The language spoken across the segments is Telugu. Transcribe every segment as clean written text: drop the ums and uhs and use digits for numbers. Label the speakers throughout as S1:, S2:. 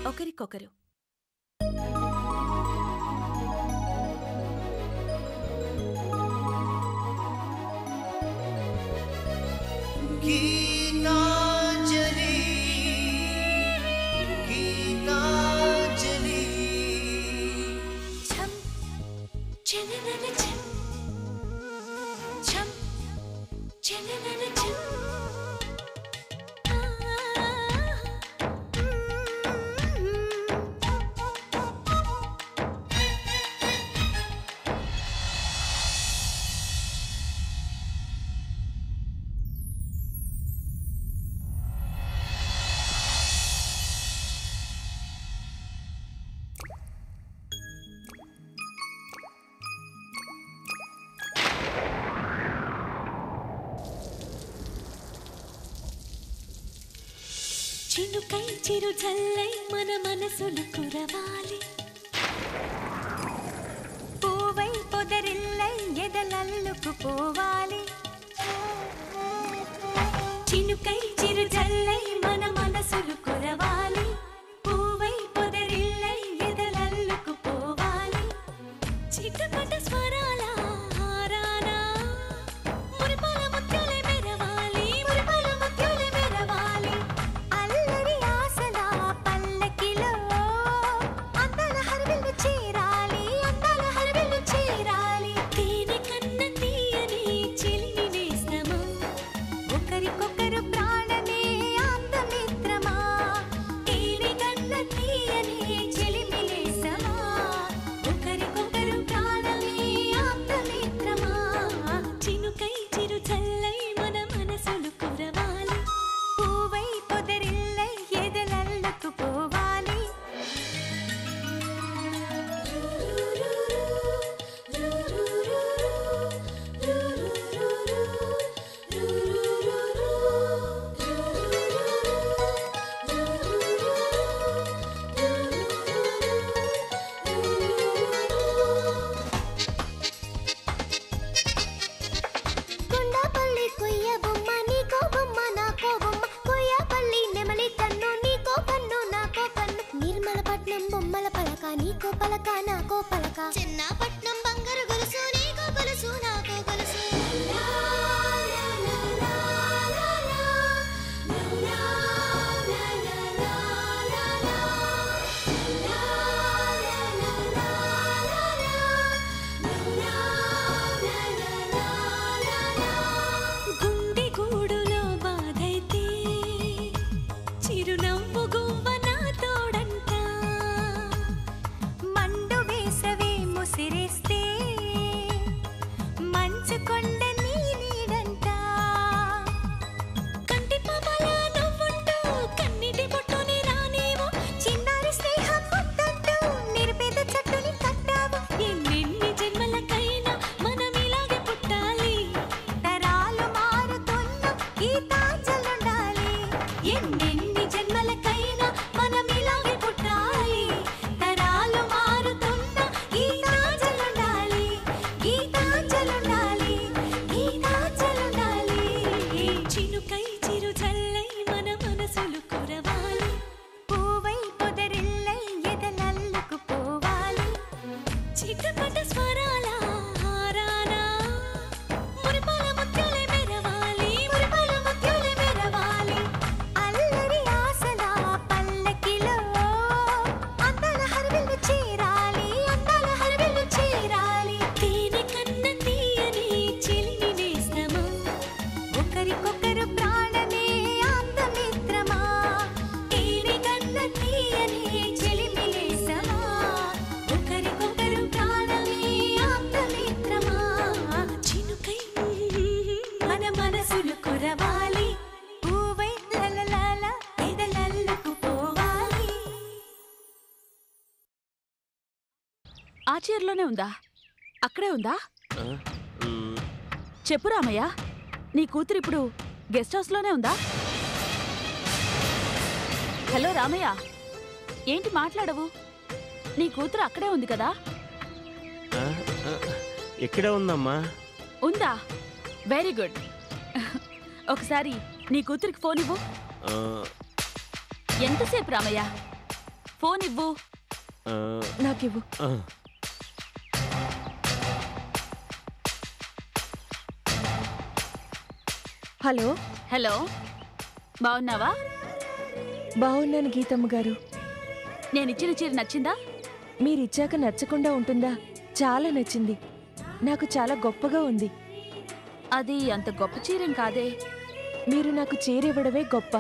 S1: ఒకరికొకరు. చినుకై చిరు జల్లై మన మనసులు కురవాలి, పూవై పొదరిల్లై ఎదలల్లుకు పోవాలి. చినుకై చిరు జల్లై మన మనసులు కురవాలి, పూవై పొదరిల్లై ఎదలల్లుకు పోవాలి. చిటపట స్వరాల హారానా మురిపాల ముత్యాలే మెరవాలి, మురిపాల ముత్యాలే మెరవాలి. అల్లరి ఆశల పల్లకిలో అందాల హరివిల్లు చేరాలి, అందాల హరివిల్లు చేరాలి. తేనె కన్న తీయని చిలిమి నేస్తమా, ఒకరికొకరు ప్రాణమే ఆప్తమిత్రమా. తేనె కన్న తీయని చిలిమి నేస్తమా, ఒకరికొకరు ప్రాణమే ఆప్తమిత్రమా. చినుకై చిరు చల్లై మన మనసులు కురవాలి, పూవై పొదరిల్లై ఎదలల్లుకు పోవాలి. కొండపల్లి కొయ్య బొమ్మ నీకో బొమ్మ నాకో బొమ్మ, కొయ్యపల్లి నెమలి కన్ను నీకో కన్ను నాకో కన్ను. నిర్మలపట్నం బొమ్మల పలక నీకో పలక నాకో పలక, చిన్నపట్నం బంగారు గొలుసు నీకో గొలుసు నాకో గొలుసు. గుండె గూడులో బాధైతే చిరునవ్వు గువ్వ నా తోడంట, మండు వేసవి ముసిరేస్తే మంచు కొండ నీ నీడంట. కంటి పాపలా నవ్వుంటూ కన్నిటి బొట్టుని రానేమో, చిన్నారి స్నేహం ముద్దంటూ నిరుపేద చెట్టుని కట్టావు. ఎన్నెన్ని జన్మలకైనా మనం ఇలాగే పుట్టాలి, తరాలు మారుతున్న గీతాంజలుండాలి. ఎన్నెన్ని జన్మలకైనా మనం ఇలాగే పుట్టాలి, తరాలు మారుతున్న గీతాంజలుండాలి, గీతాంజలుండాలి, గీతాంజలుండాలి. చినుకై చిరు జల్లై మన మనసులు కురవాలి, పూవై పొదరిల్లై ఎదలల్లుకు పోవాలి. చిటపట స్వరాల హారానా మురిపాల ముత్యాలే మెరవాలి, మురిపాల ముత్యాలే మెరవాలి. అల్లరి ఆశల పల్లకిలో అందాల హరివిల్లు చేరాలి, అందాల హరివిల్లు చేరాలి. తేనె కన్న తీయని చిలిమి నేస్తమా, ఒకరికొకరు ప్రాణమే ఆప్తమిత్రమా. తేనె కన్న తీయని చిలిమి నేస్తమా, ఒకరికొకరు ప్రాణమే ఆప్తమిత్రమా. చినుకై మన మనసులు కురవాలి, పూవై లలలాల ఎదలల్లుకు పోవాలి.
S2: ఆ చీరలోనే ఉందా? అక్కడే ఉందా? చెప్పు రామయ్య, నీ కూతురు ఇప్పుడు గెస్ట్ హౌస్లోనే ఉందా? హలో రామయ్య, ఏంటి మాట్లాడవు? నీ కూతురు అక్కడే ఉంది కదా?
S3: ఎక్కడే ఉందమ్మా?
S2: ఉందా? Very good. ఒకసారి నీ కూతురికి ఫోన్ ఇవ్వు. ఎంతసేపు రామయ్య? ఫోన్ ఇవ్వు.
S3: నాకివ్వు. హలో.
S2: హలో, బాగున్నావా?
S3: బాగున్నాను గీతమ్మ గారు.
S2: నేనిచ్చిన చీర నచ్చిందా?
S3: మీరిచ్చాక నచ్చకుండా ఉంటుందా? చాలా నచ్చింది. నాకు చాలా గొప్పగా ఉంది.
S2: అది అంత గొప్ప చీరేం కాదే.
S3: మీరు నాకు చీర ఇవ్వడమే గొప్ప.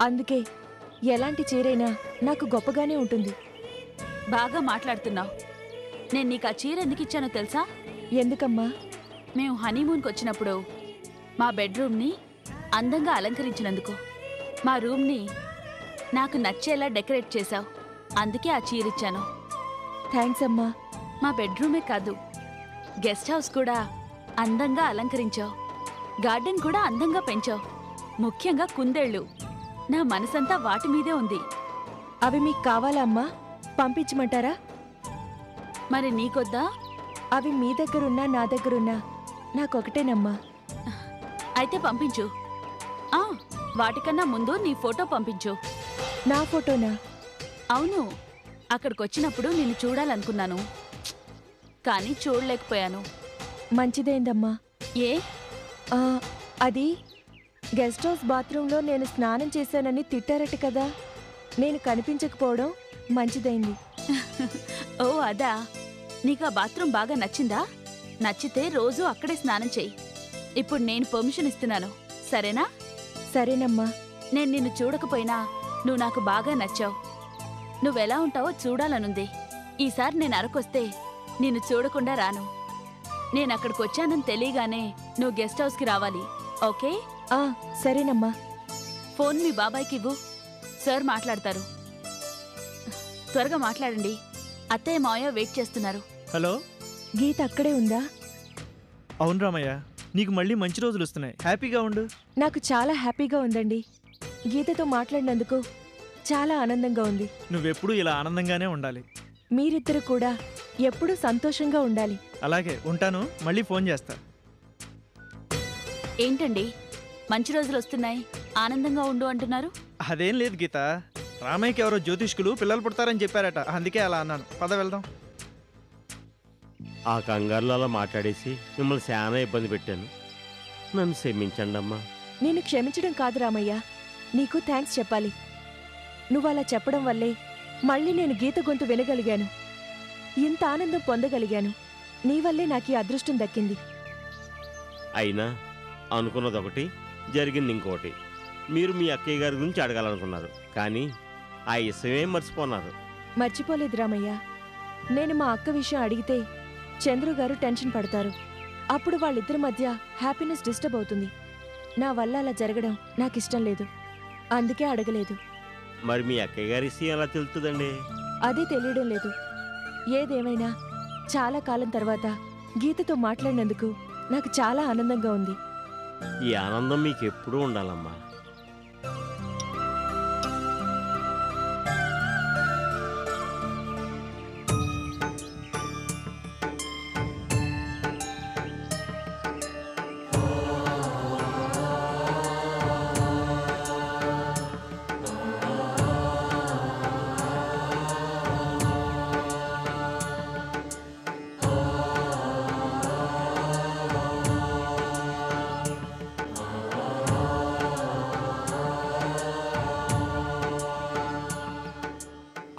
S3: అందుకే ఎలాంటి చీరైనా నాకు గొప్పగానే ఉంటుంది.
S2: బాగా మాట్లాడుతున్నావు. నేను నీకు ఆ చీర ఎందుకు ఇచ్చానో తెలుసా?
S3: ఎందుకమ్మా?
S2: మేము హనీమూన్కి వచ్చినప్పుడు మా బెడ్రూమ్ని అందంగా అలంకరించినందుకు. మా రూమ్ని నాకు నచ్చేలా డెకరేట్ చేశావు. అందుకే ఆ చీర ఇచ్చాను.
S3: థ్యాంక్స్ అమ్మా.
S2: మా బెడ్రూమే కాదు, గెస్ట్ హౌస్ కూడా అందంగా అలంకరించావు. గార్డెన్ కూడా అందంగా పెంచావు. ముఖ్యంగా కుందేళ్ళు. నా మనసంతా వాటి మీదే ఉంది.
S3: అవి మీకు కావాలా అమ్మా? పంపించమంటారా?
S2: మరి నీకొద్దా?
S3: అవి మీ దగ్గరున్నా నా దగ్గరున్నా నాకొకటేనమ్మా.
S2: అయితే పంపించు. వాటికన్నా ముందు నీ ఫోటో పంపించు.
S3: నా ఫోటోనా?
S2: అవును, అక్కడికొచ్చినప్పుడు నిన్ను చూడాలనుకున్నాను, కానీ చూడలేకపోయాను.
S3: మంచిదైందమ్మా.
S2: ఏ?
S3: అది గెస్ట్ హౌస్ బాత్రూంలో నేను స్నానం చేశానని తిట్టారట కదా, నేను కనిపించకపోవడం మంచిదైంది.
S2: ఓ అదా. నీకు ఆ బాత్రూమ్ బాగా నచ్చిందా? నచ్చితే రోజూ అక్కడే స్నానం చెయ్యి. ఇప్పుడు నేను పర్మిషన్ ఇస్తున్నాను, సరేనా?
S3: సరేనమ్మా.
S2: నేను నిన్ను చూడకపోయినా నువ్వు నాకు బాగా నచ్చావు. నువ్వెలా ఉంటావో చూడాలనుంది. ఈసారి నేను అరకొస్తే నిన్ను చూడకుండా రాను. నేనక్కడికొచ్చానని తెలియగానే నువ్వు గెస్ట్ హౌస్కి రావాలి, ఓకే?
S3: సరేనమ్మా.
S2: ఫోన్ మీ బాబాయ్కి ఇవ్వు, సార్ మాట్లాడతారు. త్వరగా మాట్లాడండి, అత్తయ్య మావయ్య వెయిట్ చేస్తున్నారు.
S4: హలో,
S3: గీత అక్కడే ఉందా?
S4: అవును రామయ్య, నీకు మళ్ళీ మంచి రోజులు వస్తున్నాయి. హ్యాపీగా ఉండు.
S3: నాకు చాలా హ్యాపీగా ఉందండి. గీతతో మాట్లాడినందుకు చాలా ఆనందంగా ఉంది.
S4: నువ్వెప్పుడు ఇలా ఆనందంగానే ఉండాలి.
S3: మీరిద్దరు కూడా ఎప్పుడూ సంతోషంగా ఉండాలి.
S4: అలాగే ఉంటాను, మళ్ళీ ఫోన్ చేస్తా.
S2: ఏంటండి మంచి రోజులు వస్తున్నాయి, ఆనందంగా ఉండు అంటున్నారు?
S4: అదేం లేదు గీత, రామయ్యకి ఎవరో జ్యోతిష్కులు పిల్లలు పుడతారని చెప్పారట, అందుకే అలా అన్నాను. పద వెళ్దాం.
S5: ఆ కంగారులో అలా మాట్లాడేసి మిమ్మల్ని చాలా ఇబ్బంది పెట్టాను. నన్ను క్షమించండి అమ్మా.
S3: నేను క్షమించడం కాదు రామయ్య, నీకు థ్యాంక్స్ చెప్పాలి. నువ్వలా చెప్పడం వల్లే మళ్ళీ నేను గీత గొంతు వినగలిగాను, ఇంత ఆనందం పొందగలిగాను. నీ వల్లే నాకు ఈ అదృష్టం దక్కింది.
S5: అయినా అనుకున్నదొకటి, జరిగింది ఇంకోటి. మీరు మీ అక్కయ్య గారి గురించి అడగాలనుకున్నారు, కానీ ఆ ఇష్టమే మర్చిపోన్నారు.
S3: మర్చిపోలేదు రామయ్య. నేను మా అక్క విషయం అడిగితే చంద్రు గారు టెన్షన్ పడతారు. అప్పుడు వాళ్ళిద్దరి మధ్య హ్యాపీనెస్ డిస్టర్బ్ అవుతుంది. నా వల్ల అలా జరగడం నాకిష్టం లేదు, అందుకే అడగలేదు.
S5: మరి మీ అక్కయ్య గారి ఇష్టం ఎలా తెలుస్తుందండి?
S3: అదే తెలియడం లేదు. ఏదేమైనా చాలా కాలం తర్వాత గీతతో మాట్లాడినందుకు నాకు చాలా ఆనందంగా ఉంది.
S5: ఈ ఆనందం మీకు ఎప్పుడూ ఉండాలమ్మా.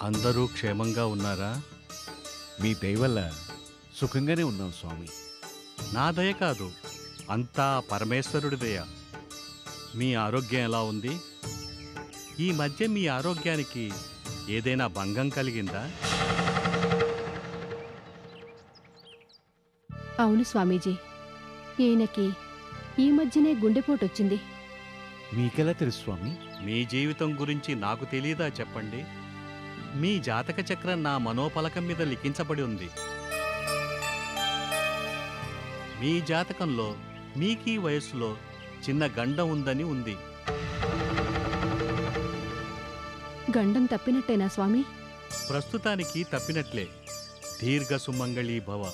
S6: అందరూ క్షేమంగా ఉన్నారా?
S7: మీ దయ వల్ల సుఖంగానే ఉన్నాం స్వామి.
S6: నా దయ కాదు, అంతా పరమేశ్వరుడి దయ. మీ ఆరోగ్యం ఎలా ఉంది? ఈ మధ్య మీ ఆరోగ్యానికి ఏదైనా భంగం కలిగిందా?
S8: అవును స్వామీజీ, ఈయనకి ఈ మధ్యనే గుండెపోటొచ్చింది.
S7: మీకెలా తెలుసు స్వామి?
S6: మీ జీవితం గురించి నాకు తెలీదా చెప్పండి? మీ జాతక చక్రం నా మనోపలకం మీద లిఖించబడి ఉంది. మీ జాతకంలో మీకీ వయస్సులో చిన్న గండం ఉందని ఉంది.
S8: గండం తప్పినట్టేనా స్వామి?
S6: ప్రస్తుతానికి తప్పినట్లే. దీర్ఘ సుమంగళీ భవ.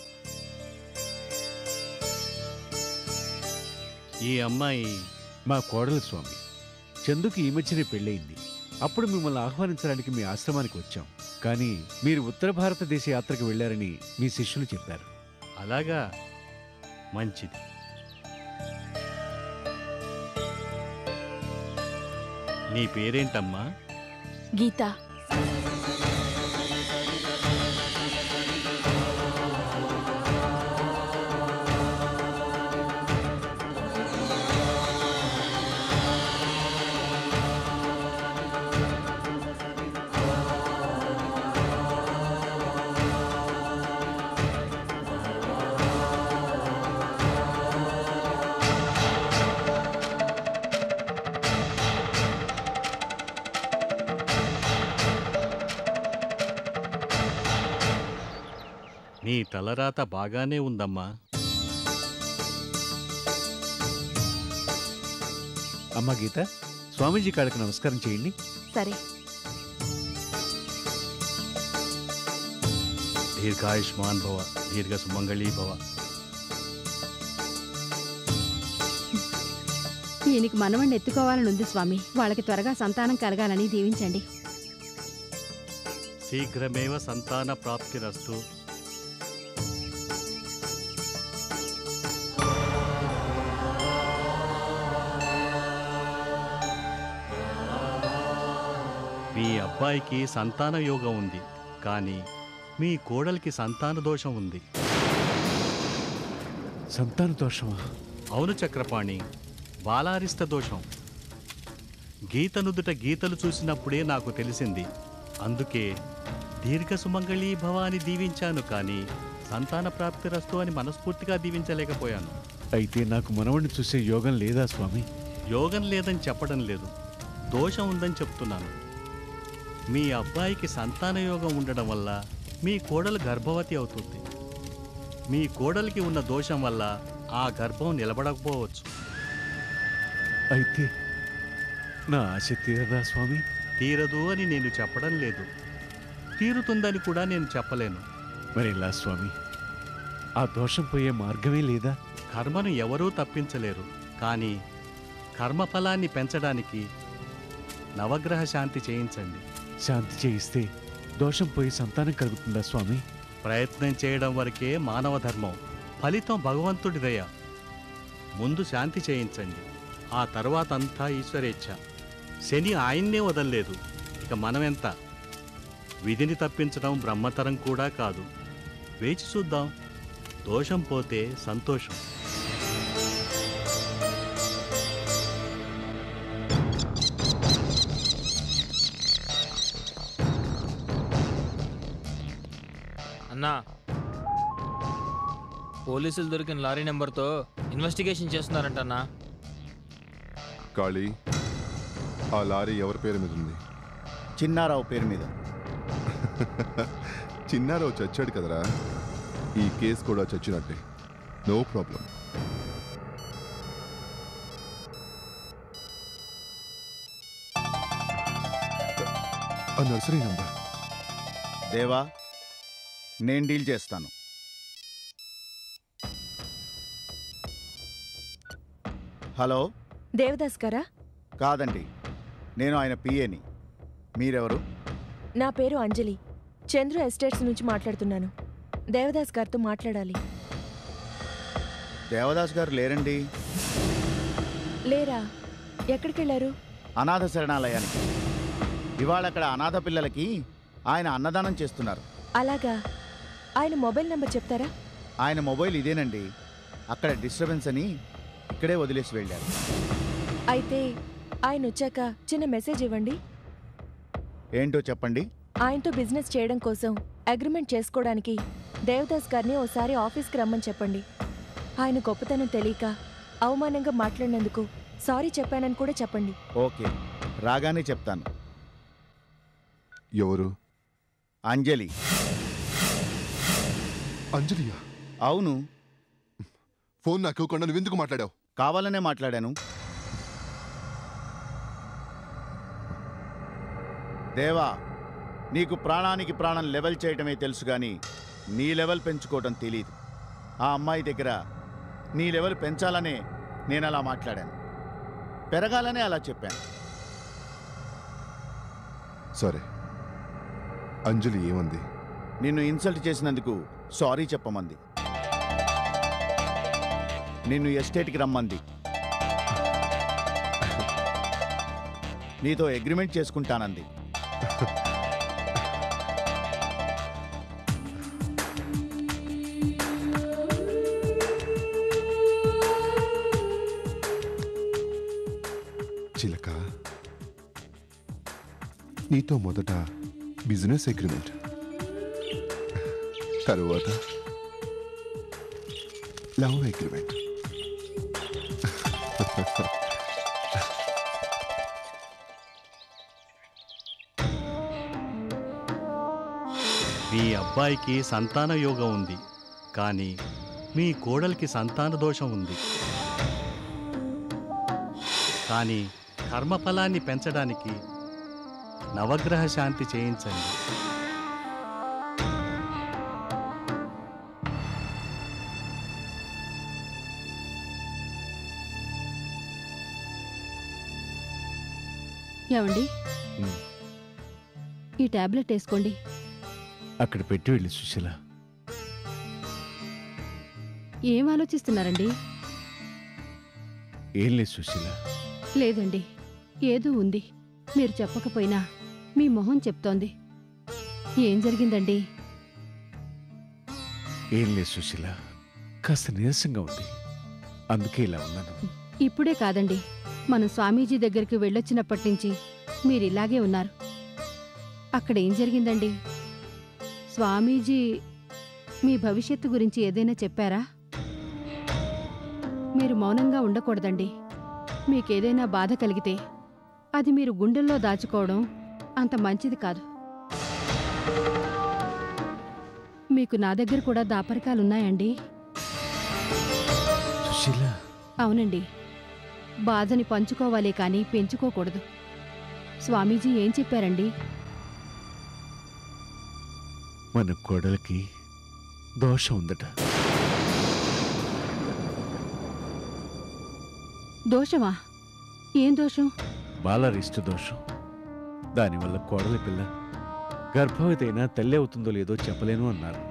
S6: ఈ అమ్మాయి
S7: మా కోడలు స్వామి. చందుకి ఈ మధ్యనే పెళ్ళయింది. అప్పుడు మిమ్మల్ని ఆహ్వానించడానికి మీ ఆశ్రమానికి వచ్చాం. కానీ మీరు ఉత్తర భారతదేశ యాత్రకు వెళ్ళారని మీ శిష్యులు చెప్పారు.
S6: అలాగా, మంచిది. నీ పేరేంటమ్మా?
S2: గీత.
S6: నీ తలరాత బాగానే ఉందమ్మా.
S7: అమ్మా గీత, స్వామీజీ కాళ్ళకి నమస్కారం చేయండి.
S2: సరే.
S6: దీర్ఘాయుష్మాన్ భవ, దీర్ఘ సుమంగళీ భవ.
S8: ఈయనకి మనవణ్ణి ఎత్తుకోవాలని ఉంది స్వామి. వాళ్ళకి త్వరగా సంతానం కలగాలని దీవించండి.
S6: శీఘ్రమేవ సంతాన ప్రాప్తిరస్తు. మీ అబ్బాయికి సంతాన యోగం ఉంది, కానీ మీ కోడలికి సంతాన దోషం ఉంది.
S7: సంతాన దోషమా?
S6: అవును చక్రపాణి, బాలారిష్ట దోషం. గీత నుదుట గీతలు చూసినప్పుడే నాకు తెలిసింది. అందుకే దీర్ఘ సుమంగళీ భవ అని దీవించాను, కానీ సంతాన ప్రాప్తిరస్తు అని మనస్ఫూర్తిగా దీవించలేకపోయాను.
S7: అయితే నాకు మనవణ్ణి చూసే యోగం లేదా స్వామి?
S6: యోగం లేదని చెప్పడం లేదు, దోషం ఉందని చెప్తున్నాను. మీ అబ్బాయికి సంతాన యోగం ఉండడం వల్ల మీ కోడలు గర్భవతి అవుతుంది. మీ కోడలికి ఉన్న దోషం వల్ల ఆ గర్భం నిలబడకపోవచ్చు.
S7: అయితే నా ఆశ తీరదా స్వామి?
S6: తీరదు అని నేను చెప్పడం లేదు, తీరుతుందని కూడా నేను చెప్పలేను.
S7: మరి ఎలా స్వామి? ఆ దోషం పోయే మార్గమే లేదా?
S6: కర్మను ఎవరూ తప్పించలేరు, కానీ కర్మఫలాన్ని పెంచడానికి నవగ్రహ శాంతి చేయించండి.
S7: శాంతి చేయిస్తే దోషం పోయి సంతానం కలుగుతుందా స్వామి?
S6: ప్రయత్నం చేయడం వరకే మానవ ధర్మం, ఫలితం భగవంతుడి దయ. ముందు శాంతి చేయించండి, ఆ తర్వాత అంతా ఈశ్వరేచ్ఛ. శని ఆయన్నే వదల్లేదు, ఇక మనమెంత? విధిని తప్పించడం బ్రహ్మతరం కూడా కాదు. వేచి చూద్దాం, దోషం పోతే సంతోషం.
S9: అన్నా, పోలీసులు దొరికిన లారీ నెంబర్తో ఇన్వెస్టిగేషన్ చేస్తున్నారంటన్నా.
S10: కాళీ, ఆ లారీ ఎవరి పేరు మీద ఉంది?
S11: చిన్నారావు పేరు మీద.
S10: చిన్నారావు చచ్చాడు కదరా, ఈ కేసు కూడా చచ్చినట్టే. No problem. ఆ నర్సరీ నంబర్.
S11: దేవా, నేను డీల్ చేస్తాను. హలో,
S3: దేవదాస్ గారా?
S11: కాదండి, నేను ఆయన పిఏని. మీరెవరు?
S3: నా పేరు అంజలి, చంద్రు ఎస్టేట్స్ నుంచి మాట్లాడుతున్నాను. దేవదాస్ గారితో మాట్లాడాలి.
S11: దేవదాస్ గారు లేరండి.
S3: లేరా? ఎక్కడికెళ్ళారు?
S11: అనాథ శరణాలయానికి. ఇవాళ అక్కడ అనాథ పిల్లలకి ఆయన అన్నదానం చేస్తున్నారు.
S3: అలాగా. ఆయన మొబైల్ నంబర్ చెప్తారా?
S11: ఆయన మొబైల్ ఇదేనండి. అక్కడ డిస్టర్బెన్స్ అని ఇక్కడే వదిలేసి వెళ్ళారు.
S3: అయితే ఆయన వచ్చాక చిన్న మెసేజ్ ఇవ్వండి.
S11: ఏంటో చెప్పండి.
S3: ఆయనతో బిజినెస్ చేయడం కోసం అగ్రిమెంట్ చేసుకోవడానికి దేవదాస్ గారిని ఓసారి ఆఫీస్కి రమ్మని చెప్పండి. ఆయన గొప్పతనం తెలియక అవమానంగా మాట్లాడినందుకు సారీ చెప్పానని కూడా చెప్పండి.
S11: ఓకే, రాగానే చెప్తాను.
S10: ఎవరు?
S11: అంజలి.
S10: అంజలియా?
S11: అవును.
S10: ఫోన్ నాకు ఇవ్వకుండా నువ్వెందుకు మాట్లాడావు?
S11: కావాలనే మాట్లాడాను. దేవా, నీకు ప్రాణానికి ప్రాణం లెవెల్ చేయటమే తెలుసు కానీ నీ లెవెల్ పెంచుకోవటం తెలీదు. ఆ అమ్మాయి దగ్గర నీ లెవెల్ పెంచాలనే నేను అలా మాట్లాడాను, పెరగాలనే అలా చెప్పాను.
S10: సరే, అంజలి ఏమంది?
S11: నిన్ను ఇన్సల్ట్ చేసినందుకు సారీ చెప్పమంది. నిన్ను ఎస్టేట్కి రమ్మంది. నీతో అగ్రిమెంట్ చేసుకుంటానంది.
S10: చిలక, నీతో మొదట బిజినెస్ అగ్రిమెంట్, తరువాత లవ్ అగ్రిమెంట్.
S6: మీ అబ్బాయికి సంతాన యోగం ఉంది, కానీ మీ కోడలికి సంతాన దోషం ఉంది. కానీ కర్మఫలాన్ని పెంచడానికి నవగ్రహ శాంతి చేయించండి.
S8: ఏమండి, ఈ టాబ్లెట్ వేసుకోండి.
S7: అక్కడ పెట్టి వెళ్ళి సుశీల.
S8: ఏం ఆలోచిస్తున్నారండి?
S7: ఏం లేదు సుశీల.
S8: లేదండి, ఏదో ఉంది. మీరు చెప్పకపోయినా మీ మొహం చెప్తోంది. ఏం జరిగిందండి?
S7: ఏం లేదు సుశీల, కాస్త నీరసంగా ఉంది, అందుకే ఇలా ఉన్నాను.
S8: ఇప్పుడే కాదండి, మనం స్వామీజీ దగ్గరికి వెళ్ళొచ్చినప్పటి నుంచి మీరిలాగే ఉన్నారు. అక్కడ ఏం జరిగిందండి? స్వామీజీ మీ భవిష్యత్తు గురించి ఏదైనా చెప్పారా? మీరు మౌనంగా ఉండకూడదండి. మీకేదైనా బాధ కలిగితే అది మీరు గుండెల్లో దాచుకోవడం అంత మంచిది కాదు. మీకు నా దగ్గర కూడా దాపరికాలున్నాయండి.
S7: సుశీల.
S8: అవునండి, బాధని పంచుకోవాలే కానీ పెంచుకోకూడదు. స్వామీజీ ఏం చెప్పారండి?
S7: మన కోడలికి దోషం ఉందట.
S8: దోషమా? ఏం దోషం?
S7: బాలరిష్ట దోషం. దానివల్ల కోడలి పిల్ల గర్భవతి అయినా తల్లి అవుతుందో లేదో చెప్పలేను అన్నారు.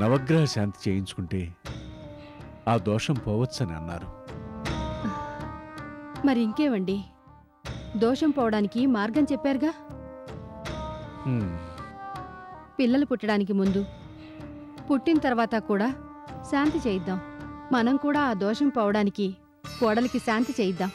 S7: నవగ్రహ శాంతి చేయించుకుంటే ఆ దోషం పోవచ్చని అన్నారు.
S8: మరి ఇంకేమండి, దోషం పోవడానికి మార్గం చెప్పారుగా. పిల్లలు పుట్టడానికి ముందు, పుట్టిన తర్వాత కూడా శాంతి చేయిద్దాం. మనం కూడా ఆ దోషం పోవడానికి కోడలికి శాంతి చేయిద్దాం.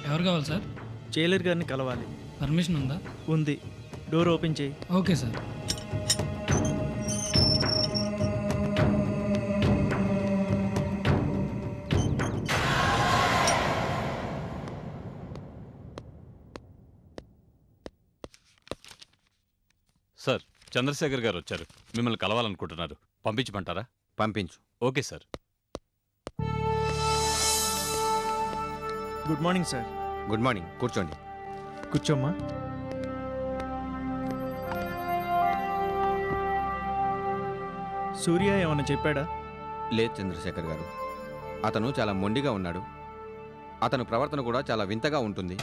S12: ఎవరు కావాలి సార్?
S4: జైలర్ గారిని కలవాలి.
S12: పర్మిషన్ ఉందా?
S4: ఉంది. డోర్ ఓపెన్ చేయి.
S12: Okay sir.
S13: సార్, చంద్రశేఖర్ గారు వచ్చారు, మిమ్మల్ని కలవాలనుకుంటున్నారు. పంపించమంటారా?
S14: పంపించు.
S13: Okay sir.
S4: Good morning sir.
S14: Good morning. కూర్చోండి.
S4: కూర్చోమ్మా. సూర్య ఏమన్నా చెప్పాడా?
S14: లేదు చంద్రశేఖర్ గారు, అతను చాలా మొండిగా ఉన్నాడు. అతని ప్రవర్తన కూడా చాలా వింతగా ఉంటుంది.